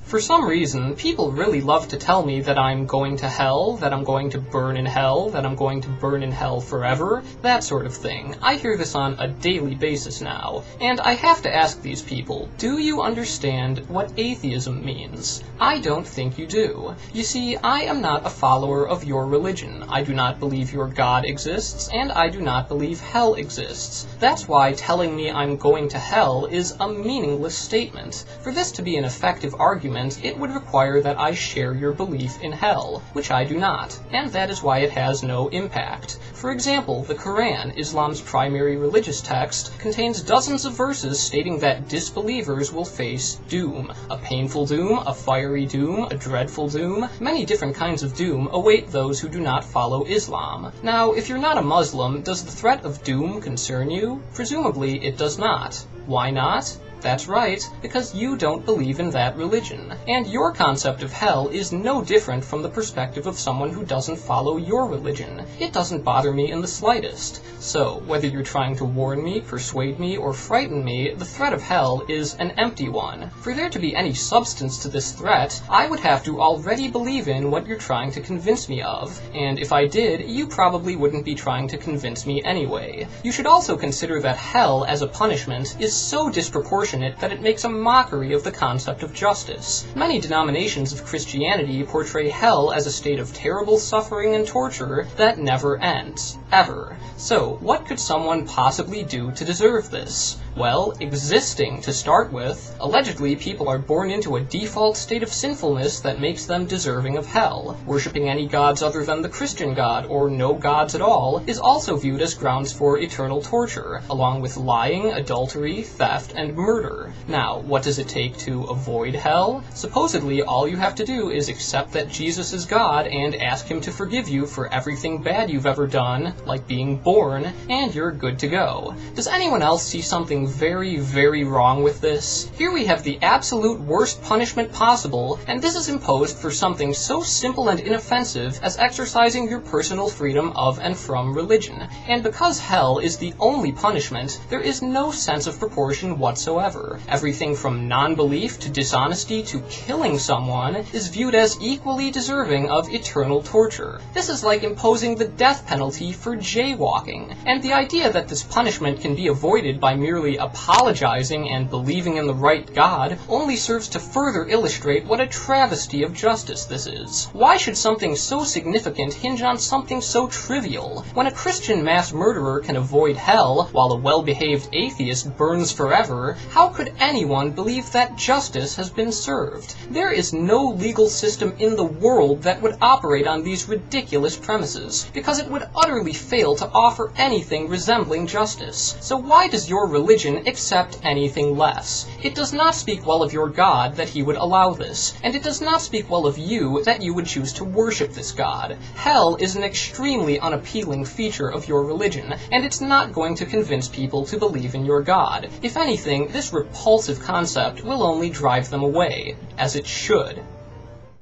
For some reason, people really love to tell me that I'm going to hell, that I'm going to burn in hell, that I'm going to burn in hell forever, that sort of thing. I hear this on a daily basis now, and I have to ask these people, do you understand what atheism means? I don't think you do. You see, I am not a follower of your religion. I do not believe your God exists, and I do not believe hell exists. That's why telling me I'm going to hell is a meaningless statement. For this to be an effective argument, it would require that I share your belief in hell, which I do not, and that is why it has no impact. For example, the Qur'an, Islam's primary religious text, contains dozens of verses stating that disbelievers will face doom. A painful doom, a fiery doom, a dreadful doom, many different kinds of doom await those who do not follow Islam. Now, if you're not a Muslim, does the threat of doom concern you? Presumably, it does not. Why not? That's right, because you don't believe in that religion. And your concept of hell is no different from the perspective of someone who doesn't follow your religion. It doesn't bother me in the slightest. So, whether you're trying to warn me, persuade me, or frighten me, the threat of hell is an empty one. For there to be any substance to this threat, I would have to already believe in what you're trying to convince me of. And if I did, you probably wouldn't be trying to convince me anyway. You should also consider that hell as a punishment is so disproportionate that it makes a mockery of the concept of justice. Many denominations of Christianity portray hell as a state of terrible suffering and torture that never ends. Ever. So, what could someone possibly do to deserve this? Well, existing to start with. Allegedly, people are born into a default state of sinfulness that makes them deserving of hell. Worshipping any gods other than the Christian God, or no gods at all, is also viewed as grounds for eternal torture, along with lying, adultery, theft, and murder. Now, what does it take to avoid hell? Supposedly, all you have to do is accept that Jesus is God and ask him to forgive you for everything bad you've ever done, like being born, and you're good to go. Does anyone else see something very, very wrong with this? Here we have the absolute worst punishment possible, and this is imposed for something so simple and inoffensive as exercising your personal freedom of and from religion. And because hell is the only punishment, there is no sense of proportion whatsoever. Everything from non-belief to dishonesty to killing someone is viewed as equally deserving of eternal torture. This is like imposing the death penalty for jaywalking, and the idea that this punishment can be avoided by merely apologizing and believing in the right God only serves to further illustrate what a travesty of justice this is. Why should something so significant hinge on something so trivial? When a Christian mass murderer can avoid hell, while a well-behaved atheist burns forever, how could anyone believe that justice has been served? There is no legal system in the world that would operate on these ridiculous premises, because it would utterly fail to offer anything resembling justice. So why does your religion accept anything less? It does not speak well of your God that he would allow this, and it does not speak well of you that you would choose to worship this God. Hell is an extremely unappealing feature of your religion, and it's not going to convince people to believe in your God. If anything, this repulsive concept will only drive them away, as it should.